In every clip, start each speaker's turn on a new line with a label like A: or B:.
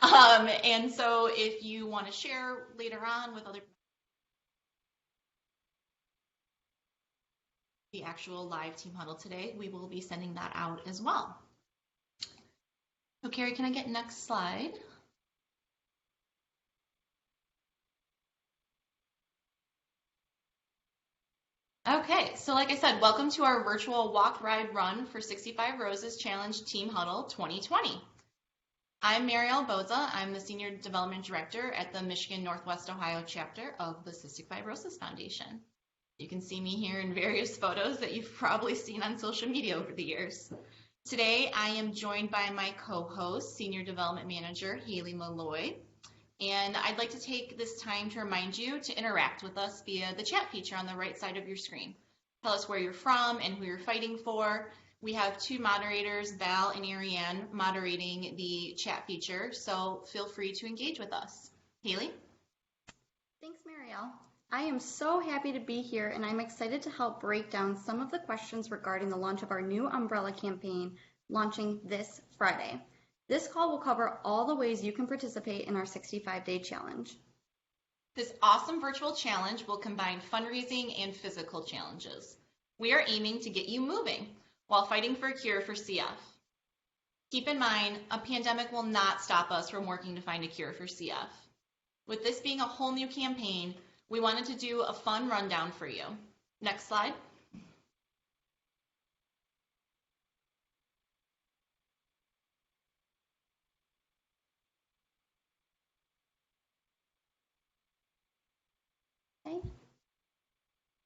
A: And so if you want to share later on with other the actual live team huddle today, we will be sending that out as well. So Carrie, can I get next slide? Okay, so like I said, welcome to our virtual walk, ride, run for 65 Roses Challenge Team Huddle 2020. I'm Marielle Boza. I'm the Senior Development Director at the Michigan Northwest Ohio chapter of the Cystic Fibrosis Foundation. You can see me here in various photos that you've probably seen on social media over the years. Today, I am joined by my co-host, Senior Development Manager Haley Malloy. And I'd like to take this time to remind you to interact with us via the chat feature on the right side of your screen. Tell us where you're from and who you're fighting for. We have two moderators, Val and Ariane, moderating the chat feature, so feel free to engage with us. Haley?
B: Thanks, Marielle. I am so happy to be here, and I'm excited to help break down some of the questions regarding the launch of our new umbrella campaign launching this Friday. This call will cover all the ways you can participate in our 65-day challenge.
A: This awesome virtual challenge will combine fundraising and physical challenges. We are aiming to get you moving while fighting for a cure for CF. Keep in mind, a pandemic will not stop us from working to find a cure for CF. With this being a whole new campaign, we wanted to do a fun rundown for you. Next slide.
B: Okay.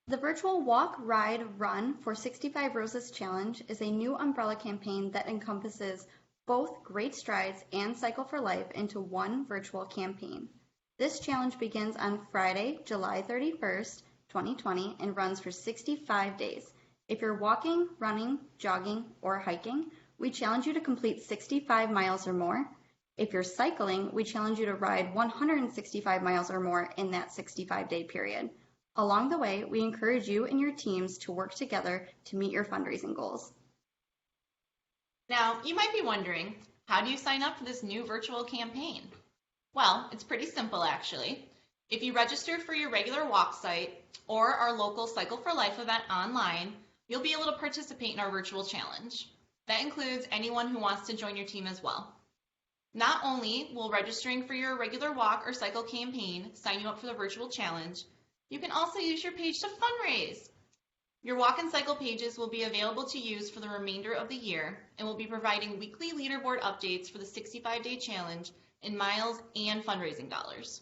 B: The virtual walk, ride, run for 65 Roses Challenge is a new umbrella campaign that encompasses both Great Strides and Cycle for Life into one virtual campaign. This challenge begins on Friday, July 31st, 2020, and runs for 65 days. If you're walking, running, jogging, or hiking, we challenge you to complete 65 miles or more. If you're cycling, we challenge you to ride 165 miles or more in that 65-day period. Along the way, we encourage you and your teams to work together to meet your fundraising goals.
A: Now, you might be wondering, how do you sign up for this new virtual campaign? Well, it's pretty simple actually. If you register for your regular walk site or our local Cycle for Life event online, you'll be able to participate in our virtual challenge. That includes anyone who wants to join your team as well. Not only will registering for your regular walk or cycle campaign sign you up for the virtual challenge, you can also use your page to fundraise. Your walk and cycle pages will be available to use for the remainder of the year, and we'll be providing weekly leaderboard updates for the 65-day challenge in miles and fundraising dollars.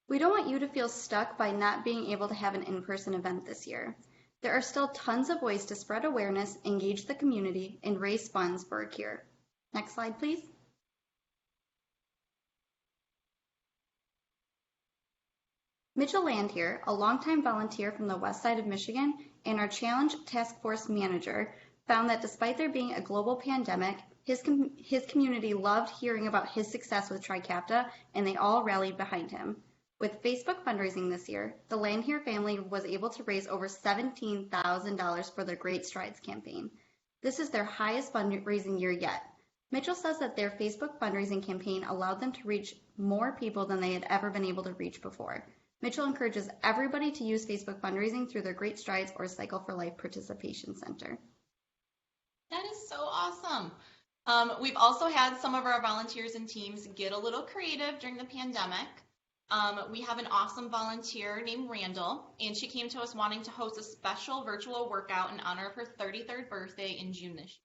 B: We don't want you to feel stuck by not being able to have an in-person event this year. There are still tons of ways to spread awareness, engage the community, and raise funds for a cure. Next slide, please. Mitchell Land here, a longtime volunteer from the west side of Michigan and our Challenge Task Force manager, found that despite there being a global pandemic, his community loved hearing about his success with Trikafta, and they all rallied behind him. With Facebook fundraising this year, the Land Here family was able to raise over $17,000 for their Great Strides campaign. This is their highest fundraising year yet. Mitchell says that their Facebook fundraising campaign allowed them to reach more people than they had ever been able to reach before. Mitchell encourages everybody to use Facebook fundraising through their Great Strides or Cycle for Life Participation Center.
A: That is so awesome. We've also had some of our volunteers and teams get a little creative during the pandemic. We have an awesome volunteer named Randall, and she came to us wanting to host a special virtual workout in honor of her 33rd birthday in June this year.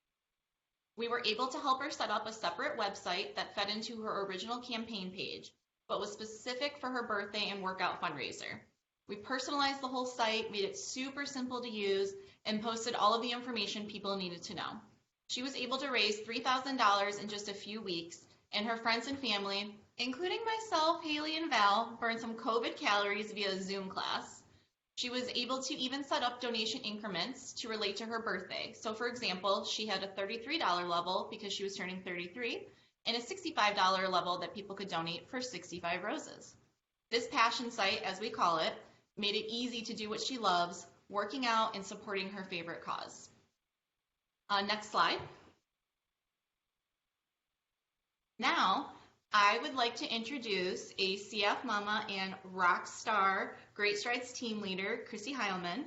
A: We were able to help her set up a separate website that fed into her original campaign page, but was specific for her birthday and workout fundraiser. We personalized the whole site, made it super simple to use, and posted all of the information people needed to know. She was able to raise $3,000 in just a few weeks, and her friends and family, including myself, Haley, and Val, burned some COVID calories via Zoom class. She was able to even set up donation increments to relate to her birthday. So for example, she had a $33 level because she was turning 33, and a $65 level that people could donate for 65 roses. This passion site, as we call it, made it easy to do what she loves, working out and supporting her favorite cause. Next slide. Now, I would like to introduce a CF Mama and rock star Great Strides team leader, Chrissy Heilman.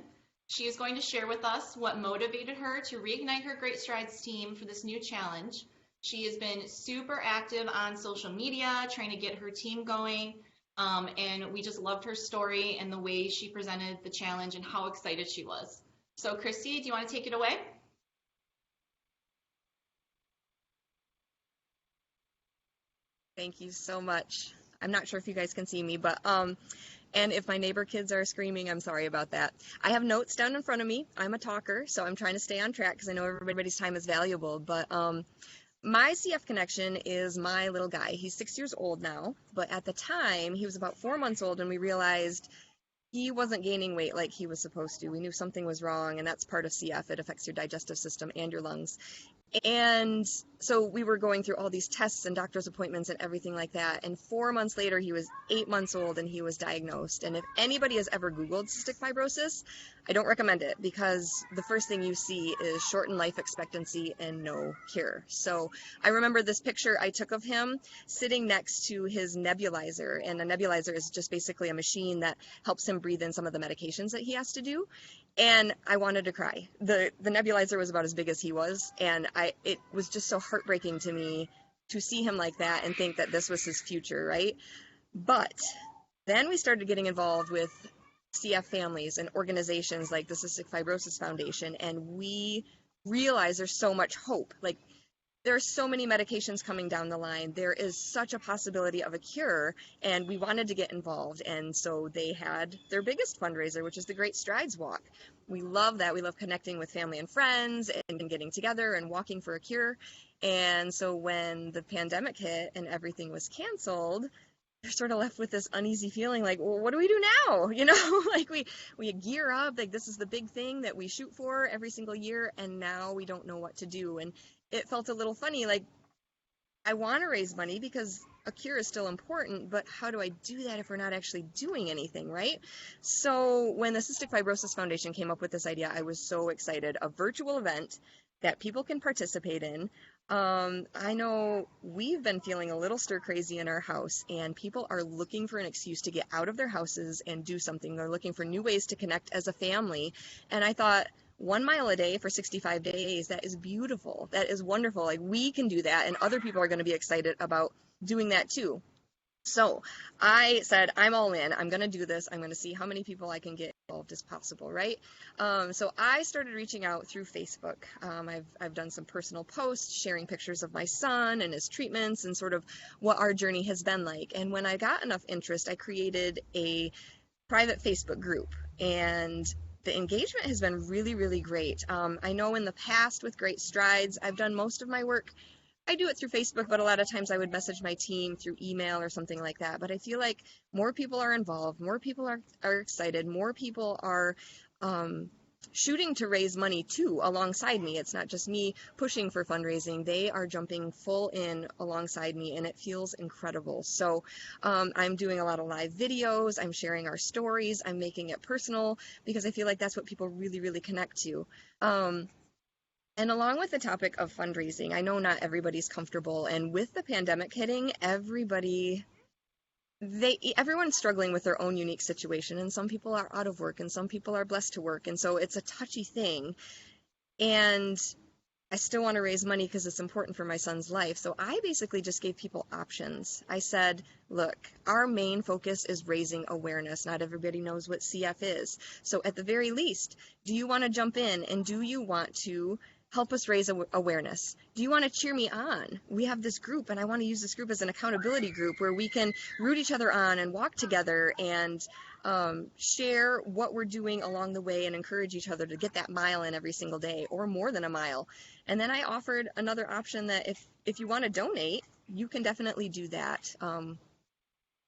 A: She is going to share with us what motivated her to reignite her Great Strides team for this new challenge. She has been super active on social media, trying to get her team going, and we just loved her story and the way she presented the challenge and how excited she was. So, Chrissy, do you want to take it away?
C: Thank you so much. I'm not sure if you guys can see me, but and if my neighbor kids are screaming, I'm sorry about that. I have notes down in front of me. I'm a talker, so I'm trying to stay on track because I know everybody's time is valuable. But my CF connection is my little guy. He's 6 years old now, but at the time he was about 4 months old, and we realized he wasn't gaining weight like he was supposed to. We knew something was wrong, and that's part of CF. It affects your digestive system and your lungs. And so we were going through all these tests and doctor's appointments and everything like that. And 4 months later, he was 8 months old and he was diagnosed. And if anybody has ever Googled cystic fibrosis, I don't recommend it because the first thing you see is shortened life expectancy and no cure. So I remember this picture I took of him sitting next to his nebulizer. And a nebulizer is just basically a machine that helps him breathe in some of the medications that he has to do. And I wanted to cry. The nebulizer was about as big as he was, and it was just so heartbreaking to me to see him like that and think that this was his future, right? But then we started getting involved with CF families and organizations like the Cystic Fibrosis Foundation, and we realized there's so much hope. Like, there are so many medications coming down the line. There is such a possibility of a cure, and we wanted to get involved. And so they had their biggest fundraiser, which is the Great Strides Walk. We love that. We love connecting with family and friends and getting together and walking for a cure. And so when the pandemic hit and everything was canceled, you're sort of left with this uneasy feeling like, well, what do we do now? You know, like we gear up, like this is the big thing that we shoot for every single year, and now we don't know what to do. And it felt a little funny, like I want to raise money because a cure is still important, but how do I do that if we're not actually doing anything, right? So when the Cystic Fibrosis Foundation came up with this idea, I was so excited. A virtual event that people can participate in. I know we've been feeling a little stir crazy in our house, and people are looking for an excuse to get out of their houses and do something. They're looking for new ways to connect as a family. And I thought, 1 mile a day for 65 days, that is beautiful. That is wonderful. Like, we can do that, and other people are going to be excited about doing that too. So I said, I'm all in. I'm going to do this. I'm going to see how many people I can get involved as possible, right? So I started reaching out through Facebook. I've done some personal posts, sharing pictures of my son and his treatments and sort of what our journey has been like. And when I got enough interest, I created a private Facebook group, and the engagement has been really, really great. I know in the past with Great Strides, I've done most of my work. I do it through Facebook, but a lot of times I would message my team through email or something like that. But I feel like more people are involved, more people are excited, more people are shooting to raise money too alongside me. It's not just me pushing for fundraising. They are jumping full in alongside me, and it feels incredible. So I'm doing a lot of live videos. I'm sharing our stories. I'm making it personal because I feel like that's what people really, really connect to. And along with the topic of fundraising, I know not everybody's comfortable, and with the pandemic hitting, everyone's struggling with their own unique situation, and some people are out of work and some people are blessed to work, and so it's a touchy thing. And I still want to raise money because it's important for my son's life. So I basically just gave people options. I said, look, our main focus is raising awareness. Not everybody knows what CF is. So at the very least, do you want to jump in, and do you want to help us raise awareness? Do you want to cheer me on? We have this group, and I want to use this group as an accountability group where we can root each other on and walk together and share what we're doing along the way and encourage each other to get that mile in every single day, or more than a mile. And then I offered another option that if you want to donate, you can definitely do that.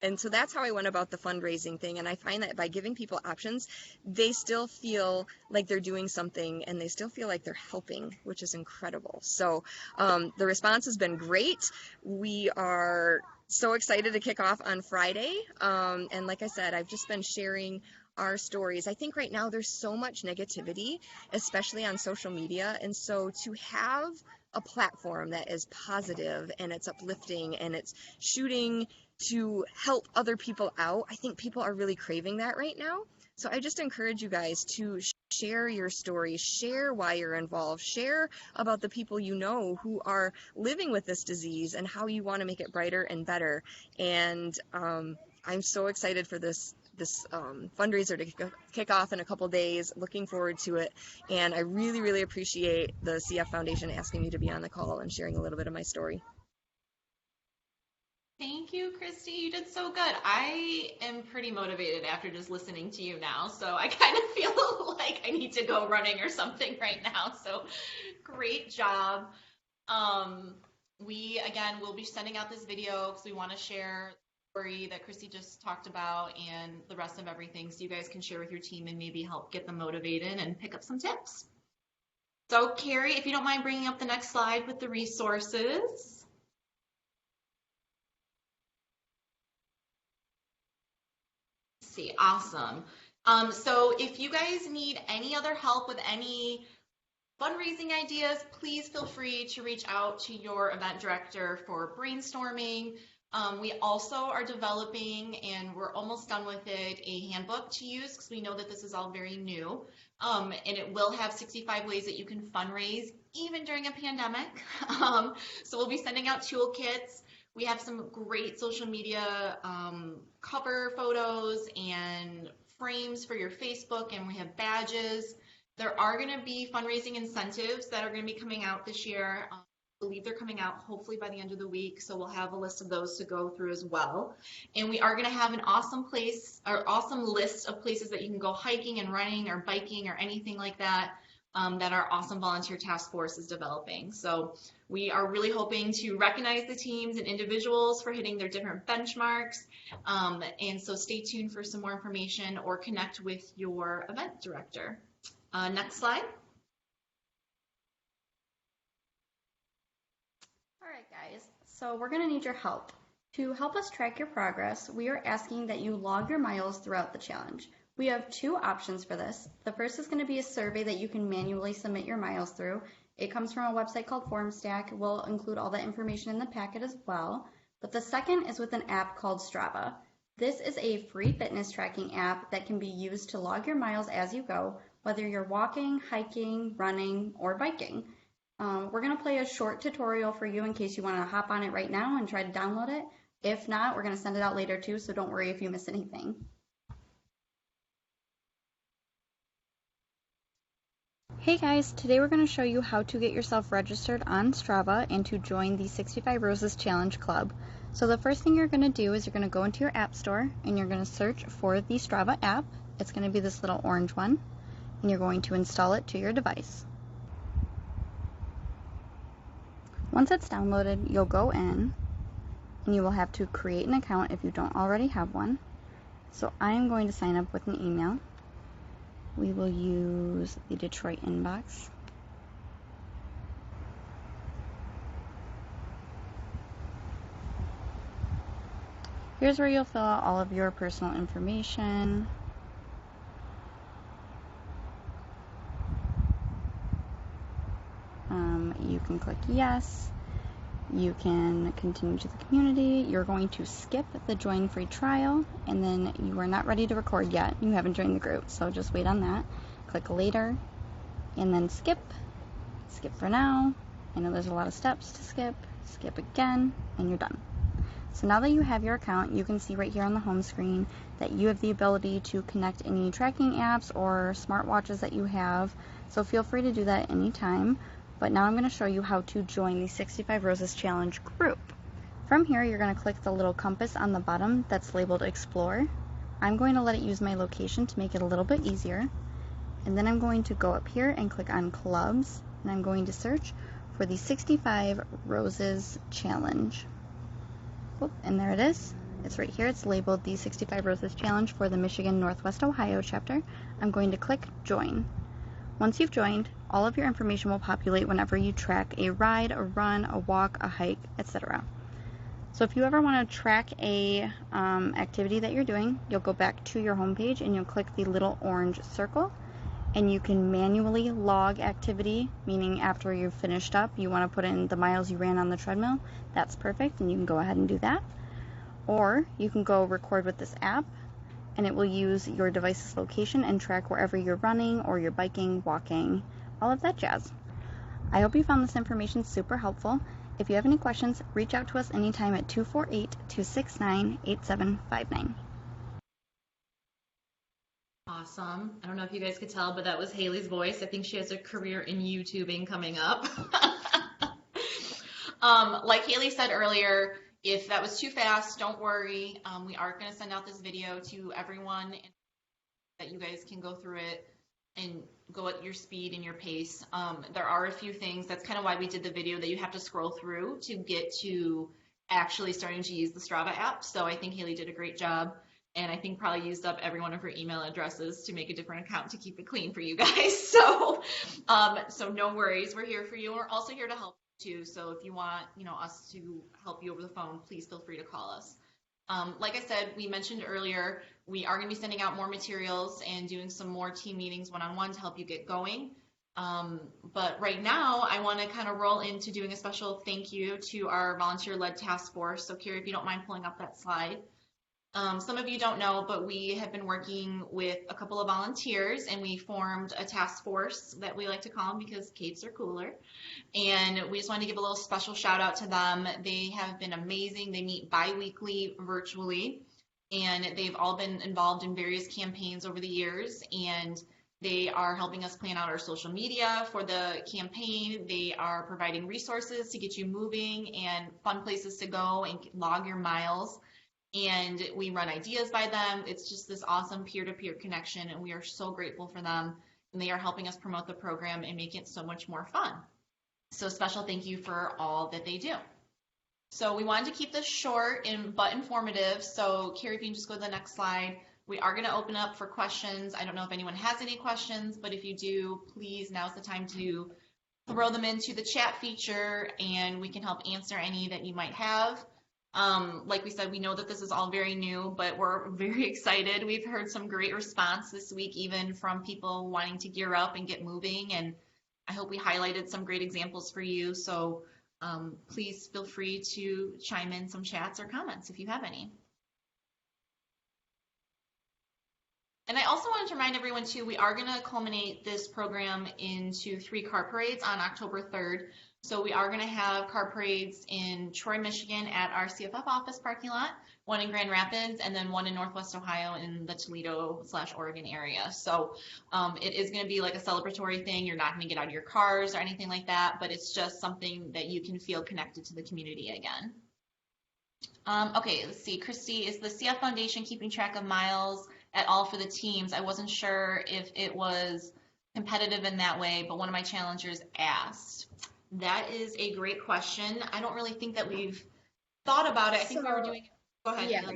C: And so that's how I went about the fundraising thing. And I find that by giving people options, they still feel like they're doing something, and they still feel like they're helping, which is incredible. So the response has been great. We are so excited to kick off on Friday. And like I said, I've just been sharing our stories. I think right now there's so much negativity, especially on social media, and so to have a platform that is positive and it's uplifting and it's shooting to help other people out, I think people are really craving that right now. So I just encourage you guys to share your story, share why you're involved, share about the people you know who are living with this disease and how you want to make it brighter and better. And I'm so excited for this fundraiser to kick off in a couple days. Looking forward to it. And I really, really appreciate the CF Foundation asking me to be on the call and sharing a little bit of my story.
A: Thank you, Christy. You did so good. I am pretty motivated after just listening to you now. So I kind of feel like I need to go running or something right now. So great job. We, again, will be sending out this video because we want to share the story that Christy just talked about and the rest of everything so you guys can share with your team and maybe help get them motivated and pick up some tips. So Carrie, if you don't mind bringing up the next slide with the resources. See, awesome. So if you guys need any other help with any fundraising ideas, please feel free to reach out to your event director for brainstorming. We also are developing, and we're almost done with it, a handbook to use because we know that this is all very new. And it will have 65 ways that you can fundraise even during a pandemic. So we'll be sending out toolkits. We have some great social media cover photos and frames for your Facebook, and we have badges. There are going to be fundraising incentives that are going to be coming out this year. I believe they're coming out hopefully by the end of the week, so we'll have a list of those to go through as well. And we are going to have an awesome list of places that you can go hiking and running or biking or anything like that that our awesome volunteer task force is developing. So we are really hoping to recognize the teams and individuals for hitting their different benchmarks. And so stay tuned for some more information or connect with your event director. Next slide.
B: All right, guys, so we're going to need your help. To help us track your progress, we are asking that you log your miles throughout the challenge. We have two options for this. The first is going to be a survey that you can manually submit your miles through. It comes from a website called FormStack. We'll include all that information in the packet as well. But the second is with an app called Strava. This is a free fitness tracking app that can be used to log your miles as you go, whether you're walking, hiking, running, or biking. We're going to play a short tutorial for you in case you want to hop on it right now and try to download it. If not, we're going to send it out later too, so don't worry if you miss anything. Hey guys, today we're going to show you how to get yourself registered on Strava and to join the 65 Roses Challenge Club. So the first thing you're going to do is you're going to go into your app store and you're going to search for the Strava app. It's going to be this little orange one, and you're going to install it to your device. Once it's downloaded, you'll go in and you will have to create an account if you don't already have one. So I am going to sign up with an email. We will use the Detroit inbox. Here's where you'll fill out all of your personal information. You can click yes. You can continue to the community. You're going to skip the join free trial, and then you are not ready to record yet. You haven't joined the group, so just wait on that. Click later, and then skip. Skip for now. I know there's a lot of steps to skip. Skip again, and you're done. So now that you have your account, you can see right here on the home screen that you have the ability to connect any tracking apps or smartwatches that you have. So feel free to do that anytime. But now I'm going to show you how to join the 65 Roses Challenge group. From here, you're going to click the little compass on the bottom that's labeled Explore. I'm going to let it use my location to make it a little bit easier. And then I'm going to go up here and click on Clubs, and I'm going to search for the 65 Roses Challenge. Oh, and there it is. It's right here. It's labeled the 65 Roses Challenge for the Michigan Northwest Ohio chapter. I'm going to click Join. Once you've joined, all of your information will populate whenever you track a ride, a run, a walk, a hike, etc. So if you ever want to track a activity that you're doing, you'll go back to your homepage and you'll click the little orange circle, and you can manually log activity, meaning after you've finished up, you want to put in the miles you ran on the treadmill. That's perfect, and you can go ahead and do that. Or you can go record with this app, and it will use your device's location and track wherever you're running or you're biking, walking, all of that jazz. I hope you found this information super helpful. If you have any questions, reach out to us anytime at 248-269-8759.
A: Awesome. I don't know if you guys could tell, but that was Haley's voice. I think she has a career in YouTubing coming up. Like Haley said earlier, if that was too fast, don't worry. We are going to send out this video to everyone that you guys can go through it and go at your speed and your pace. There are a few things. That's kind of why we did the video that you have to scroll through to get to actually starting to use the Strava app. So I think Haley did a great job. And I think probably used up every one of her email addresses to make a different account to keep it clean for you guys. So no worries. We're here for you. We're also here to help you too. So if you want, us to help you over the phone, please feel free to call us. Like I said, we mentioned earlier, we are going to be sending out more materials and doing some more team meetings one-on-one to help you get going. But right now, I want to kind of roll into doing a special thank you to our volunteer-led task force. So Carrie, if you don't mind pulling up that slide. Some of you don't know, but we have been working with a couple of volunteers, and we formed a task force that we like to call them because capes are cooler. And we just wanted to give a little special shout out to them. They have been amazing. They meet bi-weekly virtually, and they've all been involved in various campaigns over the years. And they are helping us plan out our social media for the campaign. They are providing resources to get you moving and fun places to go and log your miles. And we run ideas by them. It's just this awesome peer-to-peer connection, and we are so grateful for them. And they are helping us promote the program and make it so much more fun. So special thank you for all that they do. So we wanted to keep this short but informative. So Carrie, if you can just go to the next slide. We are going to open up for questions. I don't know if anyone has any questions, but if you do, please, now's the time to throw them into the chat feature, and we can help answer any that you might have. Like we said, we know that this is all very new, but we're very excited. We've heard some great response this week, even from people wanting to gear up and get moving. And I hope we highlighted some great examples for you. So please feel free to chime in some chats or comments if you have any. And I also wanted to remind everyone too, we are going to culminate this program into 3 car parades on October 3rd. So we are going to have car parades in Troy, Michigan at our CFF office parking lot, one in Grand Rapids, and then one in Northwest Ohio in the Toledo/Oregon area. So it is going to be like a celebratory thing. You're not going to get out of your cars or anything like that, but it's just something that you can feel connected to the community again. Okay, let's see. Christy, is the CF Foundation keeping track of miles at all for the teams? I wasn't sure if it was competitive in that way, but one of my challengers asked. That is a great question. I don't really think that we've thought about it. I think we were doing it. Go ahead.
B: Yeah.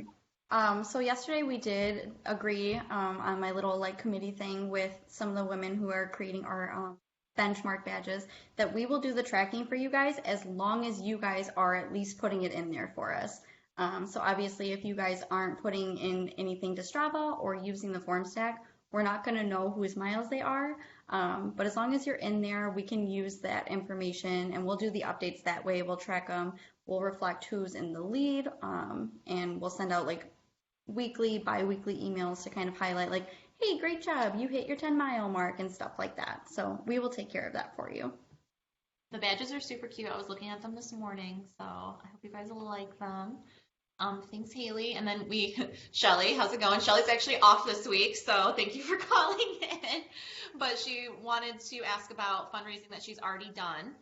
B: So yesterday we did agree on my little committee thing with some of the women who are creating our benchmark badges that we will do the tracking for you guys as long as you guys are at least putting it in there for us. So obviously if you guys aren't putting in anything to Strava or using the form stack, we're not going to know whose miles they are. But as long as you're in there, we can use that information and we'll do the updates that way. We'll track them. We'll reflect who's in the lead. And we'll send out weekly, bi-weekly emails to kind of highlight hey, great job. You hit your 10-mile mark and stuff like that. So we will take care of that for you.
A: The badges are super cute. I was looking at them this morning, so I hope you guys will like them. Thanks, Haley. And then Shelly, how's it going? Shelly's actually off this week, so thank you for calling in. But she wanted to ask about fundraising that she's already done.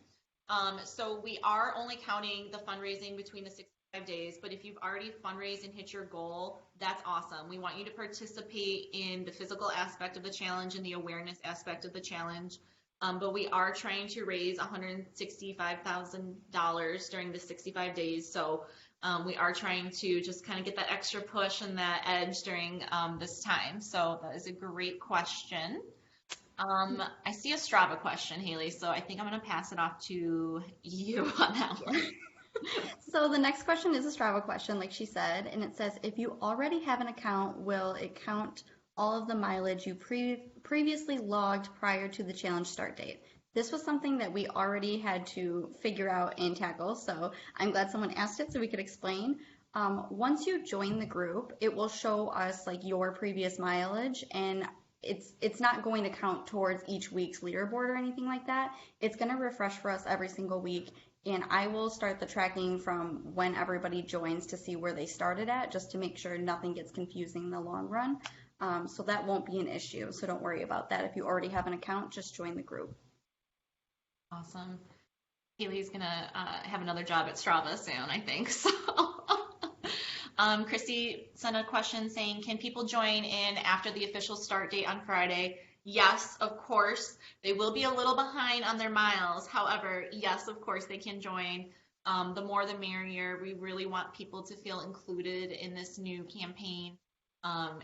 A: So we are only counting the fundraising between the 65 days, but if you've already fundraised and hit your goal, that's awesome. We want you to participate in the physical aspect of the challenge and the awareness aspect of the challenge. But we are trying to raise $165,000 during the 65 days. So we are trying to just kind of get that extra push and that edge during this time. So that is a great question. I see a Strava question, Haley, so I think I'm going to pass it off to you on that one.
B: So the next question is a Strava question, like she said, and it says, if you already have an account, will it count all of the mileage you previously logged prior to the challenge start date? This was something that we already had to figure out and tackle, so I'm glad someone asked it so we could explain. Once you join the group, it will show us like your previous mileage, and it's not going to count towards each week's leaderboard or anything like that. It's going to refresh for us every single week, and I will start the tracking from when everybody joins to see where they started at, just to make sure nothing gets confusing in the long run. So that won't be an issue. So don't worry about that. If you already have an account, just join the group.
A: Awesome. Haley's gonna have another job at Strava soon, I think. So, Christy sent a question saying, "Can people join in after the official start date on Friday?" Yes, of course. They will be a little behind on their miles. However, yes, of course they can join. The more the merrier. We really want people to feel included in this new campaign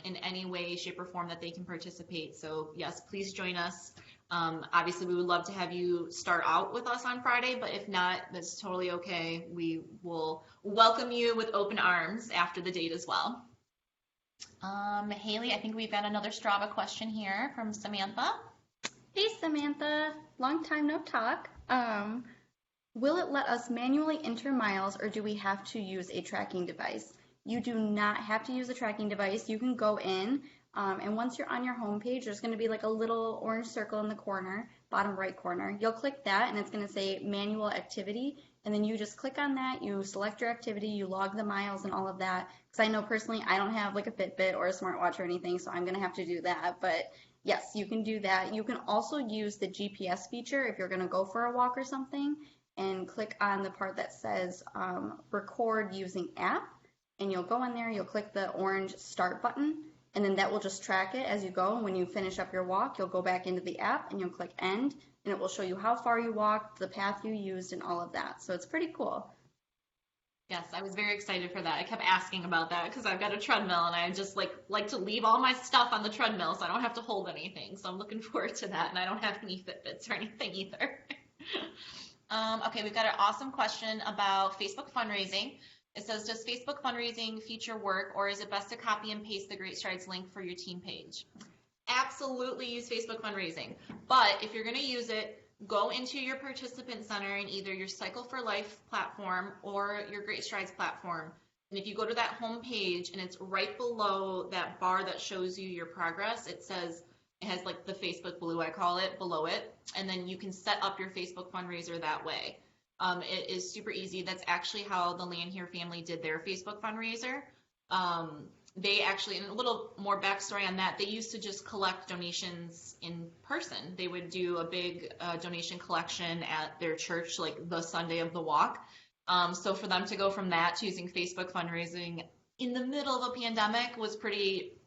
A: in any way, shape, or form that they can participate. So yes, please join us. Obviously, we would love to have you start out with us on Friday, but if not, that's totally okay. We will welcome you with open arms after the date as well. Haley, I think we've got another Strava question here from Samantha.
B: Hey, Samantha. Long time no talk. Will it let us manually enter miles, or do we have to use a tracking device? You do not have to use a tracking device. You can go in, and once you're on your home page, there's going to be like a little orange circle in the corner, bottom right corner. You'll click that, and it's going to say manual activity, and then you just click on that. You select your activity, you log the miles and all of that. Because I know personally, I don't have like a Fitbit or a smartwatch or anything, so I'm going to have to do that. But yes, you can do that. You can also use the GPS feature if you're going to go for a walk or something, and click on the part that says record using app. And you'll go in there, you'll click the orange start button, and then that will just track it as you go. And when you finish up your walk, you'll go back into the app and you'll click end, and it will show you how far you walked, the path you used, and all of that. So it's pretty cool.
A: Yes, I was very excited for that. I kept asking about that because I've got a treadmill and I just like to leave all my stuff on the treadmill so I don't have to hold anything. So I'm looking forward to that, and I don't have any Fitbits or anything either. Okay, we've got an awesome question about Facebook fundraising. It says, does Facebook fundraising feature work, or is it best to copy and paste the Great Strides link for your team page? Absolutely use Facebook fundraising. But if you're going to use it, go into your participant center in either your Cycle for Life platform or your Great Strides platform. And if you go to that home page and it's right below that bar that shows you your progress, it says, it has like the Facebook blue, I call it, below it. And then you can set up your Facebook fundraiser that way. It is super easy. That's actually how the Land Here family did their Facebook fundraiser. They actually, and a little more backstory on that, they used to just collect donations in person. They would do a big donation collection at their church, like the Sunday of the walk. So for them to go from that to using Facebook fundraising in the middle of a pandemic was pretty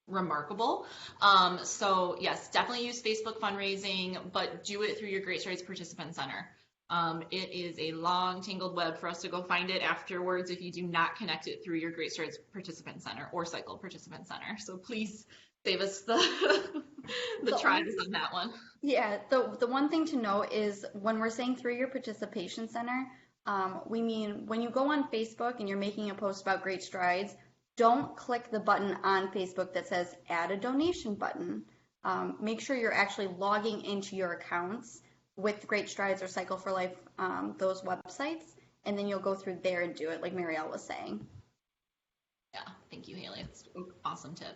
A: remarkable. So yes, definitely use Facebook fundraising, but do it through your Great Strides Participant Center. It is a long, tangled web for us to go find it afterwards if you do not connect it through your Great Strides Participant Center or Cycle Participant Center. So please save us the tries on that one.
B: Yeah, the one thing to note is when we're saying through your participation center, we mean when you go on Facebook and you're making a post about Great Strides, don't click the button on Facebook that says add a donation button. Make sure you're actually logging into your accounts with Great Strides or Cycle for Life, those websites, and then you'll go through there and do it, like Marielle was saying.
A: Yeah, thank you, Haley. That's an awesome tip.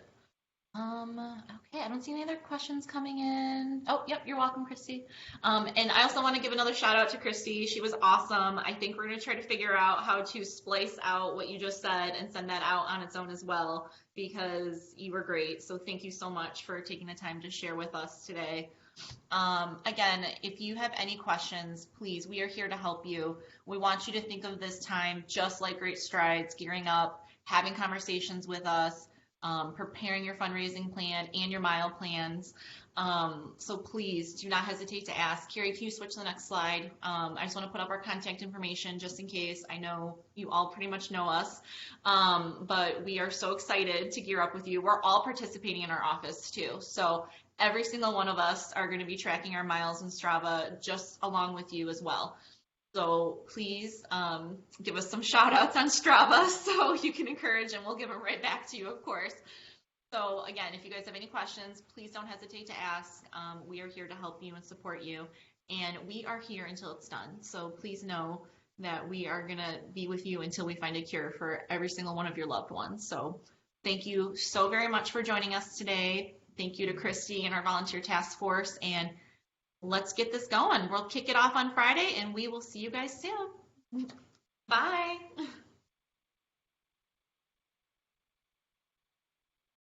A: Okay, I don't see any other questions coming in. Oh, yep, you're welcome, Christy. And I also want to give another shout out to Christy. She was awesome. I think we're going to try to figure out how to splice out what you just said and send that out on its own as well, because you were great. So thank you so much for taking the time to share with us today. Again, if you have any questions, please, we are here to help you. We want you to think of this time just like Great Strides, gearing up, having conversations with us, preparing your fundraising plan and your mile plans. So please do not hesitate to ask. Carrie, can you switch to the next slide? I just want to put up our contact information just in case. I know you all pretty much know us, but we are so excited to gear up with you. We're all participating in our office too. So every single one of us are going to be tracking our miles in Strava just along with you as well. So please give us some shout outs on Strava so you can encourage, and we'll give them right back to you, of course. So again, if you guys have any questions, please don't hesitate to ask. We are here to help you and support you, and we are here until it's done. So please know that we are going to be with you until we find a cure for every single one of your loved ones. So thank you so very much for joining us today. Thank you to Christy and our volunteer task force, and let's get this going. We'll kick it off on Friday, and we will see you guys soon. Bye.